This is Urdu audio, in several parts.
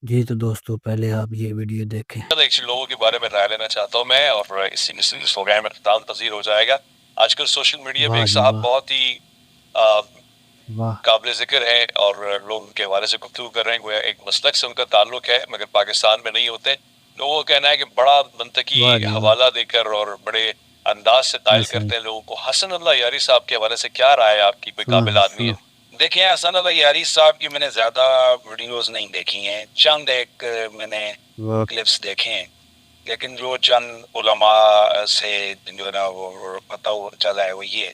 جی تو دوستو پہلے آپ یہ ویڈیو دیکھیں۔ ایک لوگوں کے بارے میں رائے لینا چاہتا ہوں میں، اور اسی پروگرام میں اختتام پذیر ہو جائے گا۔ آج کل سوشل میڈیا پہ واہ ایک جی صاحب واہ بہت ہی واہ قابل ذکر ہے اور لوگ ان کے حوالے سے گفتگو کر رہے ہیں، گویا ایک مسلک سے ان کا تعلق ہے مگر پاکستان میں نہیں ہوتے۔ لوگوں کا کہنا ہے کہ بڑا منطقی واہ جی واہ، حوالہ دے کر اور بڑے انداز سے قائل ایسا ہی کرتے ہیں لوگوں کو۔ حسن اللہ یاری صاحب کے حوالے سے کیا رائے ہے آپ کی؟ کوئی سنا قابل ہے آدمی سنا۔ ہے؟ دیکھیں، حسن اللہ یاری صاحب کی میں نے زیادہ ویڈیوز نہیں دیکھی ہیں، چند ایک میں نے واہ کلپس دیکھے ہیں، لیکن جو چند علماء سے جو ہے نا وہ پتہ چلا ہے وہ یہ ہے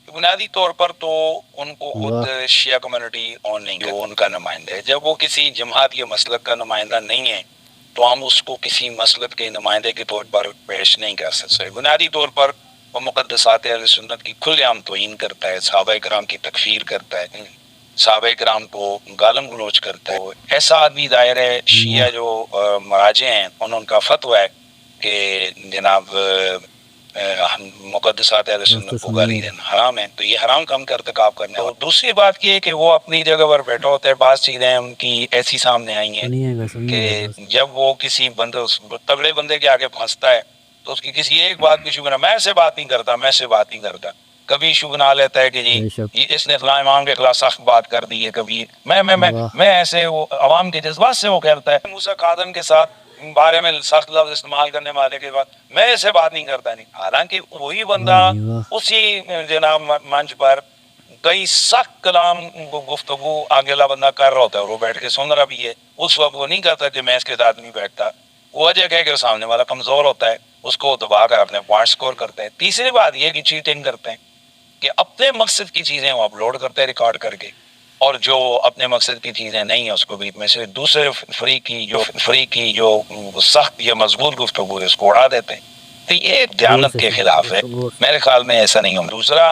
کہ بنیادی طور پر تو ان کو خود واہ شیعہ کمیونٹی آن نہیں جو ان کا نمائندہ ہے۔ جب وہ کسی جماعت یا مسلک کا نمائندہ نہیں ہے تو ہم اس کو کسی مسلک کے نمائندے کے طور پر پیش نہیں کر سکتے۔ بنیادی طور پر وہ مقدسات اہل سنت کی کھلے عام توہین کرتا ہے، صحابہ کرام کی تکفیر کرتا ہے، صحابہ کرام کو گالم گلوچ کرتا ہے۔ ایسا آدمی ظاہر ہے شیعہ واہ جو مراجع ہیں ان کا فتویٰ ہے کہ جناب مقدسات اہل دوستو سنت کو سنیے گالی دینا حرام ہے، تو یہ حرام کام کا ارتکاب کرنا ہے۔ اور دوسری بات یہ ہے کہ وہ اپنی جگہ پر بیٹھا ہوتا ہے، بعض چیزیں ان کی ایسی سامنے آئی ہیں کہ سنیے گا دوست۔ جب وہ کسی بندے تگڑے بندے کے آگے پھنستا ہے تو اس کی کسی ایک بات کی شبہ، میں سے بات نہیں کرتا، میں سے بات نہیں کرتا، کبھی شبہ بنا لیتا ہے کہ جی بے شک یہ اس نے فلاں امام کے خلاف سخت بات کر دی ہے، کبھی میں میں میں واہ میں ایسے وہ عوام کے جذبات سے وہ کہتا ہے۔ موسیٰ قادم کے ساتھ بارے میں سخت لفظ استعمال کرنے والے کے بعد میں ایسے بات نہیں کرتا نہیں، حالانکہ وہی بندہ واہ جی واہ اسی جناب منچ پر کئی سخت کلام گفتگو آگے بندہ کر رہا ہوتا ہے اور وہ بیٹھ کے سن رہا بھی ہے، اس وقت وہ نہیں کہتا کہ میں اس کے ساتھ نہیں بیٹھتا، وہ وجہ کہ سامنے والا کمزور ہوتا ہے، اس کو دبا کر اپنے پوائنٹ سکور کرتے ہیں۔ تیسری بات یہ کہ چیٹنگ کرتے ہیں کہ اپنے مقصد کی چیزیں وہ اپلوڈ کرتے ہیں ریکارڈ کر کے، اور جو اپنے مقصد کی چیزیں نہیں ہیں اس کو بھی میں سے دوسرے فریق کی جو سخت یا مضبوط گفتگو ہے اس کو اڑا دیتے ہیں۔ تو یہ غور دیانت سے کے سنیے خلاف ہے، دوستو غور سے۔ میرے خیال میں ایسا نہیں ہوں۔ دوسرا،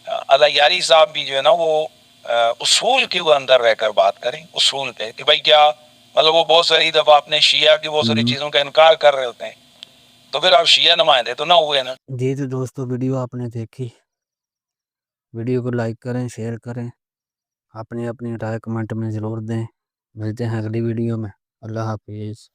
اللہ یاری صاحب بھی جو ہے نا وہ اصول کے اندر رہ کر بات کریں، اصول پہ کہ بھائی کیا مطلب وہ بہت ساری دفعہ اپنے شیعہ کی بہت ساری چیزوں کا انکار کر رہے ہوتے ہیں، تو پھر آپ شیعہ نمائندے تو نہ ہوئے نا۔ جی تو دوستو ویڈیو آپ نے دیکھی، ویڈیو کو لائک کریں، شیئر کریں، اپنی رائے کمنٹ میں ضرور دیں۔ ملتے ہیں اگلی ویڈیو میں۔ اللہ حافظ۔